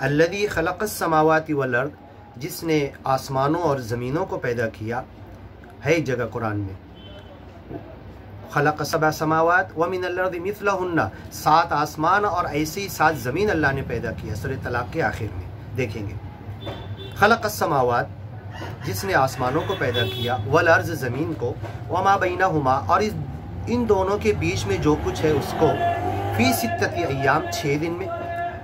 الذی خلق السماوات والارض، جس نے آسمانوں اور زمینوں کو پیدا کیا، ہے ایک جگہ قرآن میں خلق سبع سماوات ومن الارض مثلہن، 7 آسمان اور ایسے ہی 7 زمین اللہ نے پیدا کیا، سورہ طلاق کے آخر میں دیکھیں گے۔ خلق السماوات، جس نے آسمانوں کو پیدا کیا، والارض زمین کو، وما بینہما اور ان دونوں کے بیچ میں جو کچھ ہے اس کو، فی 6 ایام 6 دن میں،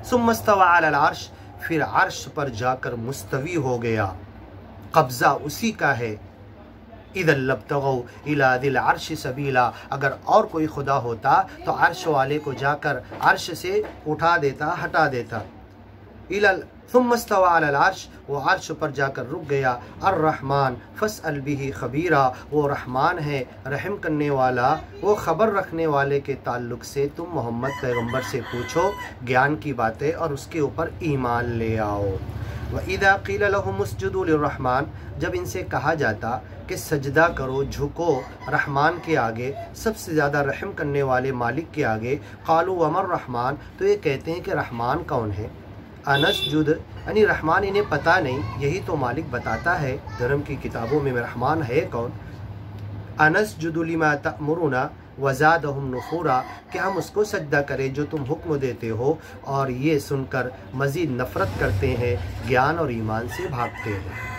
ثم استوى علی العرش، پھر عرش پر جا کر مستوی ہو گیا، قبضہ اسی کا ہے۔ اذا لابتغوا الی ذی العرش سبیلا، اگر اور کوئی خدا ہوتا تو عرش والے کو جا کر عرش سے اٹھا دیتا، ہٹا دیتا۔ ثم استوى علی العرش، وہ عرش پر جا کر رک گیا۔ الرحمن فاسأل به خبیرا، وہ رحمان ہے رحم کرنے والا، وہ خبر رکھنے والے کے تعلق سے تم محمد پیغمبر سے پوچھو گیان کی باتیں اور اس کے اوپر ایمان لے آؤ۔ وَإِذَا قِيلَ لَهُمُ اسْجُدُوا لِلرَّحْمَنِ، جب ان سے کہا جاتا کہ سجدہ کرو، جھکو رحمان کے آگے، سب سے زیادہ رحم کرنے والے مالک کے آگے، قالوا وما الرحمن، تو یہ کہتے ہیں کہ رحمان کون ہے؟ انسجد، یعنی رحمان انہیں پتہ نہیں، یہی تو مالک بتاتا ہے دھرم کی کتابوں میں رحمان ہے کون۔ انسجد لما تأمرنا وزادہم نفورا، کہ ہم اس کو سجدہ کریں جو تم حکم دیتے ہو، اور یہ سن کر مزید نفرت کرتے ہیں، گیان اور ایمان سے بھاگتے ہیں۔